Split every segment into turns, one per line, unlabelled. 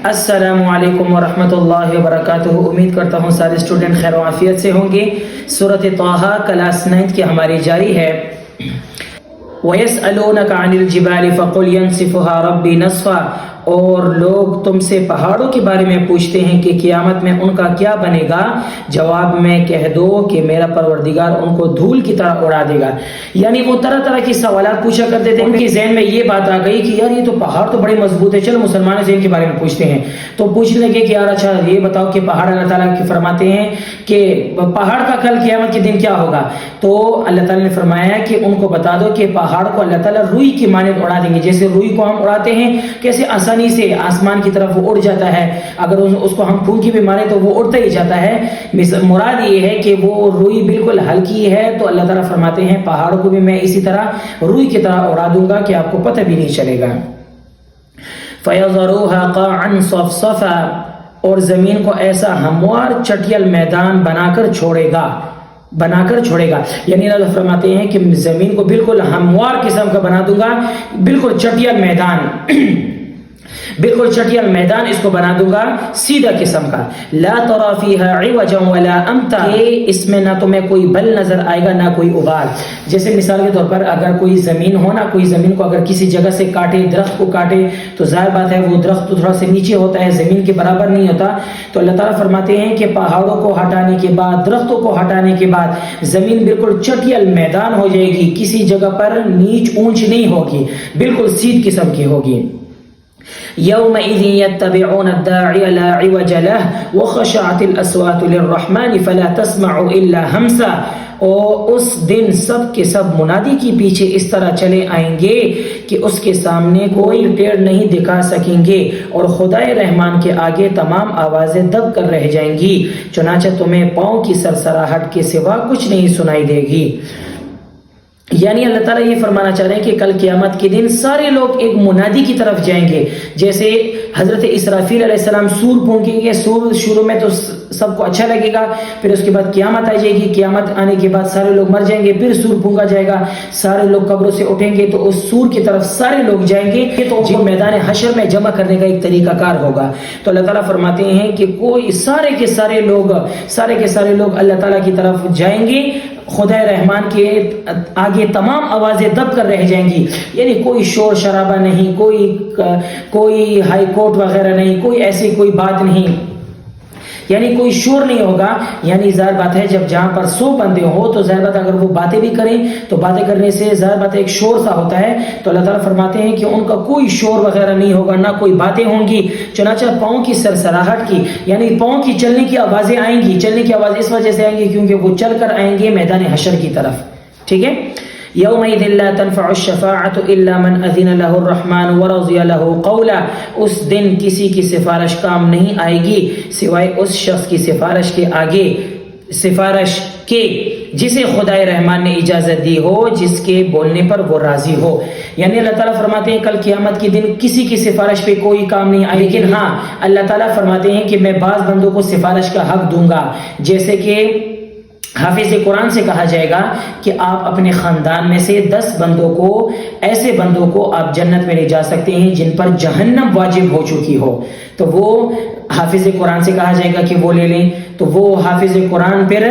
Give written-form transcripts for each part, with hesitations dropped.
السلام علیکم ورحمۃ اللہ وبرکاتہ. امید کرتا ہوں سارے اسٹوڈنٹ خیر و عافیت سے ہوں گے. سورۃ طٰہٰ کلاس 9 کی ہماری جاری ہے. وَيَسْأَلُونَكَ عَنِ الْجِبَالِ فَقُلْ يَنْسِفُهَا رَبِّي نَسْفًا. اور لوگ تم سے پہاڑوں کے بارے میں پوچھتے ہیں کہ قیامت میں ان کا کیا بنے گا. جواب میں کہہ دو کہ میرا پروردگار ان کو دھول کی طرح اڑا دے گا. یعنی وہ طرح طرح کی سوالات پوچھا کرتے تھے. ان کے ذہن میں یہ بات آ گئی کہ یار یہ تو پہاڑ تو بڑے مضبوط ہے, چلو مسلمانوں سے ان کے بارے میں پوچھتے ہیں. تو پوچھنے لگے کہ یار اچھا یہ بتاؤ کہ پہاڑ اللہ تعالیٰ کی فرماتے ہیں کہ پہاڑ کا کل قیامت کے دن کیا ہوگا. تو اللہ تعالیٰ نے فرمایا کہ ان کو بتا دو کہ پہاڑ کو اللہ تعالیٰ روئی کی مانند اڑا دیں گے. جیسے روئی کو ہم اڑاتے ہیں کیسے آسانی سے آسمان کی طرف وہ اڑ جاتا ہے, اگر اس کو ہم پھونکی بھی مارے تو وہ اڑتا ہی جاتا ہے. مراد یہ ہے کہ وہ روئی بالکل ہلکی ہے. تو اللہ تعالیٰ فرماتے ہیں پہاڑوں کو بھی میں اسی طرح روئی کی طرح اڑا دوں گا کہ آپ کو پتہ بھی نہیں چلے گا. فَيَذَرُوهَا قَاعًا صَفْصَفًا. اور زمین کو ایسا ہموار چٹیل میدان بنا کر چھوڑے گا. یعنی اللہ فرماتے ہیں کہ زمین کو بالکل ہموار قسم کا بنا دوں گا, بالکل چٹیل میدان اس کو بنا دوں گا سیدھا قسم کا. لا ترى فيها عوجا ولا امتا. اس میں نہ تمہیں کوئی بل نظر آئے گا نہ کوئی ابال. جیسے مثال کے طور پر اگر کوئی زمین ہو نا, کوئی زمین کو اگر کسی جگہ سے کاٹے, درخت کو کاٹے, تو ظاہر بات ہے وہ درخت تو تھوڑا سے نیچے ہوتا ہے, زمین کے برابر نہیں ہوتا. تو اللہ تعالیٰ فرماتے ہیں کہ پہاڑوں کو ہٹانے کے بعد, درختوں کو ہٹانے کے بعد زمین بالکل چٹیل میدان ہو جائے گی. کسی جگہ پر نیچ اونچ نہیں ہوگی, بالکل سیدھ قسم کی ہوگی. يومئذ يتبعون الداعي لا عوج له وخشعت الأصوات للرحمن فلا تسمع إلا همسا. اور اس دن سب کے سب منادی کی پیچھے اس طرح چلے آئیں گے کہ اس کے سامنے کوئی ٹیڑھ نہیں دکھا سکیں گے, اور خدائے رحمان کے آگے تمام آوازیں دب کر رہ جائیں گی. چنانچہ تمہیں پاؤں کی سرسراہٹ کے سوا کچھ نہیں سنائی دے گی. یعنی اللہ تعالیٰ یہ فرمانا چاہ رہے ہیں کہ کل قیامت کے دن سارے لوگ ایک منادی کی طرف جائیں گے. جیسے حضرت اسرافیل علیہ السلام سور پھونکیں گے. سور شروع میں تو سب کو اچھا لگے گا, پھر اس کے بعد قیامت آ جائے گی. قیامت آنے کے بعد سارے لوگ مر جائیں گے, پھر سور پھونکا جائے گا, سارے لوگ قبروں سے اٹھیں گے تو اس سور کی طرف سارے لوگ جائیں گے. تو میدان حشر میں جمع کرنے کا ایک طریقہ کار ہوگا. تو اللہ تعالیٰ فرماتے ہیں کہ کوئی سارے کے سارے لوگ اللہ تعالیٰ کی طرف جائیں گے. خدا رحمان کے آگے تمام آوازیں دب کر رہ جائیں گی. یعنی کوئی شور شرابہ نہیں, کوئی ہائی کورٹ وغیرہ نہیں, کوئی ایسی کوئی بات نہیں, یعنی کوئی شور نہیں ہوگا. یعنی ظاہر بات ہے جب جہاں پر 100 بندے ہو تو ظاہر بات اگر وہ باتیں بھی کریں تو باتیں کرنے سے ظاہر بات ایک شور سا ہوتا ہے. تو اللہ تعالیٰ فرماتے ہیں کہ ان کا کوئی شور وغیرہ نہیں ہوگا, نہ کوئی باتیں ہوں گی. چنانچہ پاؤں کی سرسراہٹ کی, یعنی پاؤں کی چلنے کی آوازیں آئیں گی. چلنے کی آواز اس وجہ سے آئیں گی کیونکہ وہ چل کر آئیں گے میدان حشر کی طرف. ٹھیک ہے. یومئذ لا تنفع الشفاعة الا من اذن له الرحمن ورضي له قولا. اس دن کسی کی سفارش کام نہیں آئے گی سوائے اس شخص کی سفارش کے جسے خدائے رحمان نے اجازت دی ہو, جس کے بولنے پر وہ راضی ہو. یعنی اللہ تعالیٰ فرماتے ہیں کل قیامت کے دن کسی کی سفارش پہ کوئی کام نہیں آئے, لیکن ہاں اللہ تعالیٰ فرماتے ہیں کہ میں بعض بندوں کو سفارش کا حق دوں گا. جیسے کہ حافظ قرآن سے کہا جائے گا کہ آپ اپنے خاندان میں سے 10 ایسے بندوں کو آپ جنت میں لے جا سکتے ہیں جن پر جہنم واجب ہو چکی ہو. تو وہ حافظ قرآن سے کہا جائے گا کہ وہ لے لیں. تو وہ حافظ قرآن پھر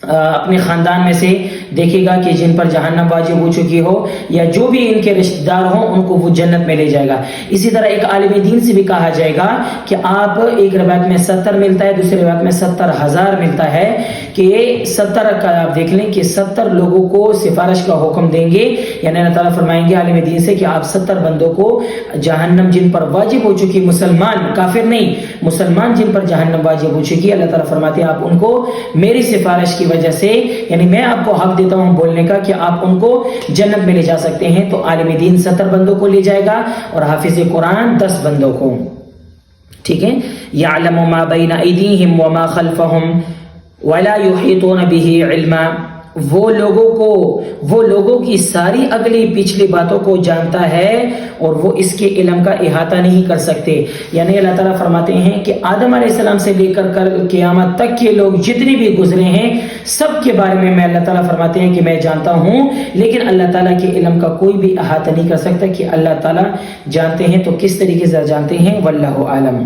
اپنے خاندان میں سے دیکھے گا کہ جن پر جہنم واجب ہو چکی ہو یا جو بھی ان کے رشتہ دار ہوں ان کو وہ جنت میں لے جائے گا. اسی طرح ایک عالم دین سے بھی کہا جائے گا کہ آپ ایک روایت میں 70 ملتا ہے, دوسری روایت میں 70,000 ملتا ہے کہ 70 کا آپ دیکھ لیں کہ 70 لوگوں کو سفارش کا حکم دیں گے. یعنی اللہ تعالیٰ فرمائیں گے عالم دین سے کہ آپ 70 بندوں کو جہنم جن پر واجب ہو چکی, مسلمان کافر نہیں, مسلمان جن پر جہنم واجب ہو چکی, اللہ تعالیٰ فرماتے ہیں آپ ان کو میری سفارش کی وجہ سے, یعنی میں آپ کو حق دیتا ہوں بولنے کا کہ آپ ان کو جنت میں لے جا سکتے ہیں. تو عالم دین 70 بندوں کو لے جائے گا اور حافظ قرآن 10 بندوں کو. ٹھیک ہے. یعلم ما بین ایدیہم وما خلفہم ولا یحیطون به علما. وہ لوگوں کی ساری اگلی پچھلی باتوں کو جانتا ہے اور وہ اس کے علم کا احاطہ نہیں کر سکتے. یعنی اللہ تعالیٰ فرماتے ہیں کہ آدم علیہ السلام سے لے کر قیامت تک کے لوگ جتنے بھی گزرے ہیں سب کے بارے میں اللہ تعالیٰ فرماتے ہیں کہ میں جانتا ہوں، لیکن اللہ تعالیٰ کے علم کا کوئی بھی احاطہ نہیں کر سکتا کہ اللہ تعالیٰ جانتے ہیں تو کس طریقے سے جانتے ہیں. واللہ عالم.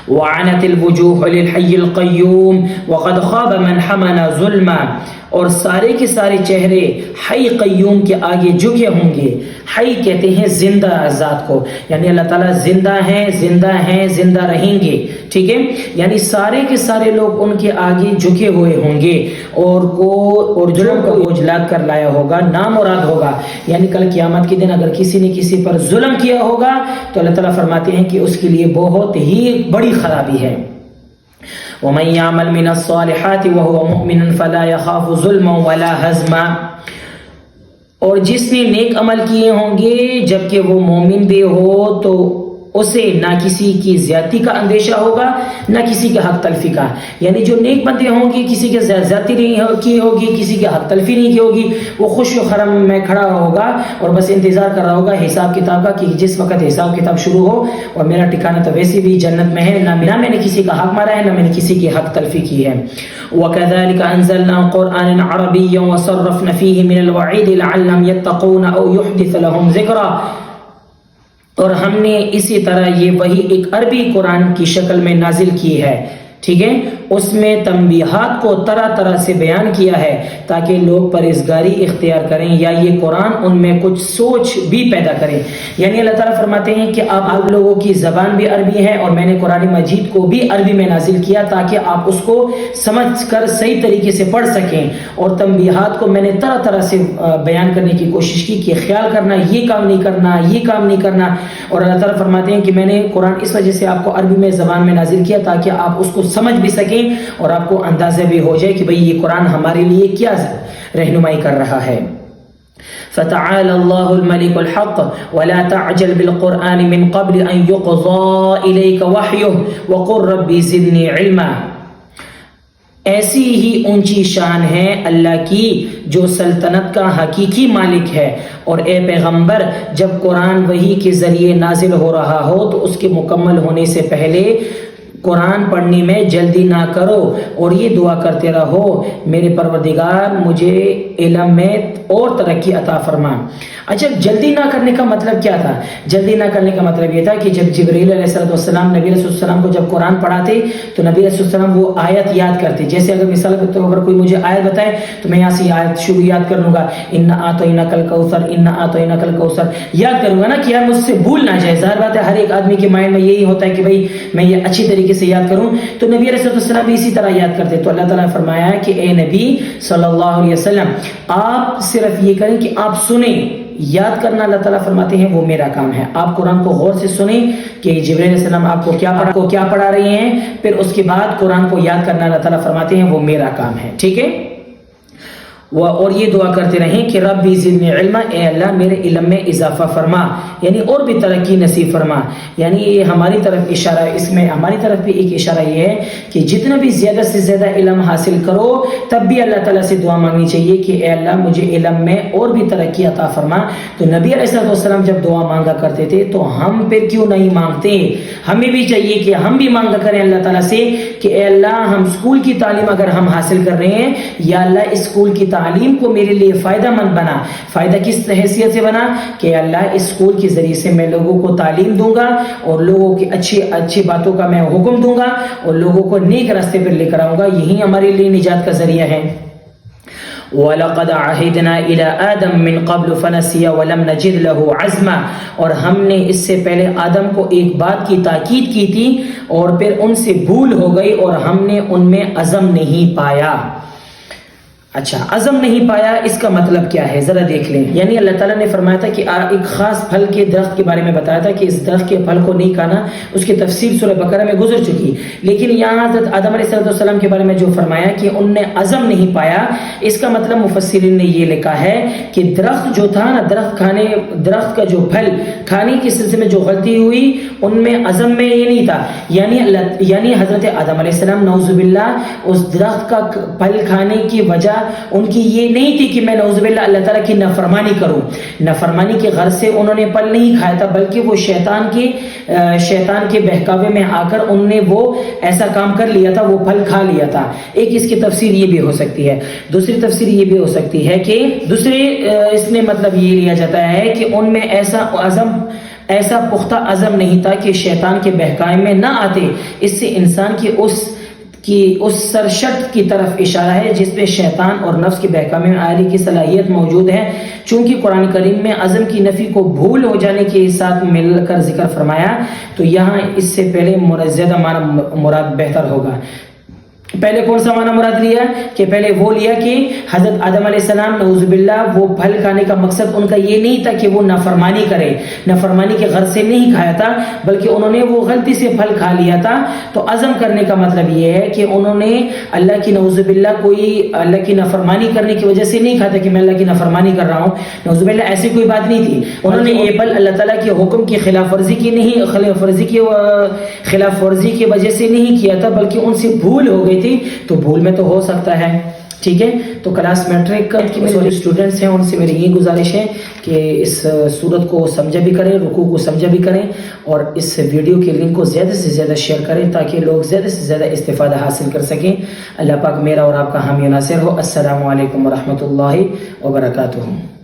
وعنت الوجوہ للحی القیوم وقد خواب من حمل ظلما، اور سارے کے سارے چہرے حی قیوم کے آگے جھکے ہوں گے. حی کہتے ہیں زندہ ذات کو، یعنی اللہ تعالیٰ زندہ ہیں زندہ رہیں گے. ٹھیک ہے، یعنی سارے کے سارے لوگ ان کے آگے جھکے ہوئے ہوں گے اور ظلم کو اجلاد کر لایا ہوگا، نامراد ہوگا. یعنی کل قیامت کے دن اگر کسی نے کسی پر ظلم کیا ہوگا تو اللہ تعالیٰ فرماتے ہیں کہ اس کے لیے بہت ہی بڑی خرابی ہے. وَمَن يَعْمَلْ مِنَ الصَّالِحَاتِ وَهُوَ مُؤْمِنٌ فَلَا يَخَافُ ظُلْمًا وَلَا هَضْمًا، اور جس نے نیک عمل کیے ہوں گے جبکہ وہ مومن بھی ہو تو اسے نہ کسی کی زیادتی کا اندیشہ ہوگا نہ کسی کے حق تلفی کا. یعنی جو نیک بندے ہوں گے کسی کے زیادتی نہیں کی ہوگی، کسی کے حق تلفی نہیں کی ہوگی، وہ خوش و خرم میں کھڑا ہوگا اور بس انتظار کر رہا ہوگا حساب کتاب کا کہ جس وقت حساب کتاب شروع ہو، اور میرا ٹھکانہ تو ویسے بھی جنت میں ہے، نہ میں نے کسی کا حق مارا ہے نہ میں نے کسی کی حق تلفی کی ہے. وَكَذَلِكَ أَنزَلْنَا قُرْآنًا عَرَبِيًّا وَصَرَّفْنَا فِيهِ مِنَ الْوَعِيدِ لَعَلَّهُمْ يَتَّقُونَ أَوْ يُحْدِثَ لَهُمْ ذِكْرًا، اور ہم نے اسی طرح یہ وہی ایک عربی قرآن کی شکل میں نازل کی ہے. ٹھیک ہے، اس میں تنبیہات کو طرح طرح سے بیان کیا ہے تاکہ لوگ پرہیزگاری اختیار کریں یا یہ قرآن ان میں کچھ سوچ بھی پیدا کریں. یعنی اللہ تعالیٰ فرماتے ہیں کہ آپ لوگوں کی زبان بھی عربی ہے اور میں نے قرآن مجید کو بھی عربی میں نازل کیا تاکہ آپ اس کو سمجھ کر صحیح طریقے سے پڑھ سکیں، اور تنبیہات کو میں نے طرح طرح سے بیان کرنے کی کوشش کی کہ خیال کرنا، یہ کام نہیں کرنا، یہ کام نہیں کرنا. اور اللہ تعالیٰ فرماتے ہیں کہ میں نے قرآن اس وجہ سے آپ کو عربی میں زبان میں نازل کیا تاکہ آپ اس کو سمجھ بھی سکیں اور آپ کو اندازہ بھی ہو جائے کہ بھئی یہ قرآن ہمارے لیے کیا رہنمائی کر رہا ہے. فَتَعَالَى اللَّهُ الْمَلِكُ الْحَقُّ وَلَا تَعْجَلْ بِالْقُرْآنِ مِنْ قَبْلِ أَنْ يُقْضَى إِلَيْكَ وَحْيُهُ وَقُلْ رَبِّ زِدْنِي عِلْمًا. ایسی ہی اونچی شان ہے اللہ کی جو سلطنت کا حقیقی مالک ہے، اور اے پیغمبر جب قرآن وحی کے ذریعے نازل ہو رہا ہو تو اس کے مکمل ہونے سے پہلے قرآن پڑھنے میں جلدی نہ کرو اور یہ دعا کرتے رہو میرے پروردگار مجھے علم میں اور ترقی عطا فرما. اچھا، جلدی نہ کرنے کا مطلب کیا تھا؟ جلدی نہ کرنے کا مطلب یہ تھا کہ جب جبرائیل علیہ السلام نبی علیہ السلام کو جب قرآن پڑھاتے تو نبی علیہ السلام وہ آیت یاد کرتے. جیسے اگر مثال کے طور پر کوئی مجھے آیت بتائے تو میں یہاں سے آیت شروع یاد کر لوں گا، اِنَّا أَعْطَيْنَاكَ الْكَوْثَرَ اِنَّا أَعْطَيْنَاكَ الْكَوْثَرَ یاد کروں گا نا کہ یار مجھ سے بھول نہ جائے. ظاہر بات ہے ہر ایک آدمی کے مائنڈ میں یہی ہوتا ہے کہ بھائی میں یہ اچھی طریقے سے یاد کروں، تو نبی علیہ السلام بھی اسی طرح یاد کرتے. تو اللہ تعالیٰ نے فرمایا کہ اے نبی صلی اللہ علیہ وسلم آپ صرف یہ کریں کہ آپ سنیں، یاد کرنا اللہ تعالیٰ فرماتے ہیں وہ میرا کام ہے. آپ قرآن کو غور سے سنیں کہ جبرائیل علیہ السلام آپ کو کیا پڑھا رہے ہیں، پھر اس کے بعد قرآن کو یاد کرنا اللہ تعالیٰ فرماتے ہیں وہ میرا کام ہے. ٹھیک ہے، اور یہ دعا کرتے رہیں کہ رب زدنی علما، اے اللہ میرے علم میں اضافہ فرما، یعنی اور بھی ترقی نصیب فرما. یعنی یہ ہماری طرف اشارہ ہے، اس میں ہماری طرف بھی ایک اشارہ یہ ہے کہ جتنا بھی زیادہ سے زیادہ علم حاصل کرو تب بھی اللہ تعالیٰ سے دعا مانگنی چاہیے کہ اے اللہ مجھے علم میں اور بھی ترقی عطا فرما. تو نبی علیہ السلام جب دعا مانگا کرتے تھے تو ہم پھر کیوں نہیں مانگتے؟ ہمیں بھی چاہیے کہ ہم بھی مانگا کریں اللہ تعالیٰ سے کہ اے اللہ ہم اسکول کی تعلیم اگر ہم حاصل کر رہے ہیں، یا اللہ اسکول کی تعلیم کو میرے لیے فائدہ مند بنا. فائدہ کس حیثیت سے بنا کہ اللہ اس اسکول کے ذریعے سے میں لوگوں کو تعلیم دوں گا اور لوگوں کی اچھی باتوں کا میں حکم دوں گا اور لوگوں کو نیک راستے پر لے کر آؤں گا. یہی ہمارے لیے نجات کا ذریعہ ہے. وَلَقَدْ عَهِدْنَا إِلَىٰ آدَمَ مِن قَبْلُ فَنَسِيَ وَلَمْ نَجِدْ لَهُ عَزْمًا، اور ہم نے اس سے پہلے آدم کو ایک بات کی تاکید کی تھی اور پھر ان سے بھول ہو گئی اور ہم نے ان میں عزم نہیں پایا. اچھا، عزم نہیں پایا اس کا مطلب کیا ہے ذرا دیکھ لیں. یعنی اللہ تعالیٰ نے فرمایا تھا کہ ایک خاص پھل کے درخت کے بارے میں بتایا تھا کہ اس درخت کے پھل کو نہیں کھانا، اس کی تفصیل سورہ بقرہ میں گزر چکی. لیکن یہاں حضرت آدم علیہ السلام کے بارے میں جو فرمایا کہ ان نے عزم نہیں پایا، اس کا مطلب مفسرین نے یہ لکھا ہے کہ درخت جو تھا نا، درخت کا جو پھل کھانے کے سلسلے میں جو غلطی ہوئی ان میں عزم میں یہ نہیں تھا. یعنی حضرت آدم علیہ السلام نعوذ باللہ اس درخت کا پھل کھانے کی وجہ ان کی یہ نہیں تھی کہ میں نعوذ باللہ اللہ تعالیٰ کی نافرمانی کروں، نافرمانی کے غرض سے انہوں نے پھل نہیں کھایا تھا، بلکہ وہ شیطان کے بہکاوے میں آ کر انہوں نے وہ ایسا کام کر لیا تھا، وہ پھل کھا لیا تھا۔ ایک اس کی تفسیر یہ بھی ہو سکتی ہے۔ دوسری تفسیر یہ بھی ہو سکتی ہے کہ اس میں مطلب یہ لیا جاتا ہے کہ ان میں ایسا پختہ عزم نہیں تھا کہ شیطان کے بہکاوے میں نہ آتے۔ اس سے انسان کی اس سرشت کی طرف اشارہ ہے جس پہ شیطان اور نفس کے بہکاوے میں آنے کی صلاحیت موجود ہے۔ چونکہ قرآن کریم میں عزم کی نفی کو بھول ہو جانے کے ساتھ مل کر ذکر فرمایا، تو یہاں اس سے پہلے زیادہ معنی مراد بہتر ہوگا۔ پہلے کون سا معنی مراد لیا کہ پہلے وہ لیا کہ حضرت آدم علیہ السلام نعوذ باللہ وہ پھل کھانے کا مقصد ان کا یہ نہیں تھا کہ وہ نافرمانی کرے، نافرمانی کے غرض سے نہیں کھایا تھا، بلکہ انہوں نے وہ غلطی سے پھل کھا لیا تھا۔ تو عزم کرنے کا مطلب یہ ہے کہ انہوں نے اللہ کی نعوذ باللہ اللہ کی نافرمانی کرنے کی وجہ سے نہیں کھایا تھا کہ میں اللہ کی نافرمانی کر رہا ہوں، نعوذ باللہ ایسی کوئی بات نہیں تھی۔ انہوں نے یہ پھل اللہ تعالیٰ کے حکم کی خلاف ورزی کی وجہ سے نہیں کیا تھا، بلکہ ان سے بھول ہو گئی تھی، تو بھول میں تو ہو سکتا ہے۔ ٹھیک ہے، تو کلاس میٹرک کے میرے اسٹوڈنٹس ہیں ان سے میری یہ گزارش ہے کہ اس صورت کو سمجھا بھی کریں، رکوع کو سمجھا بھی کریں، اور اس ویڈیو کے لنک کو زیادہ سے زیادہ شیئر کریں تاکہ لوگ زیادہ سے زیادہ استفادہ حاصل کر سکیں۔ اللہ پاک میرا اور آپ کا حامی و ناصر ہو۔ السلام علیکم ورحمۃ اللہ وبرکاتہ۔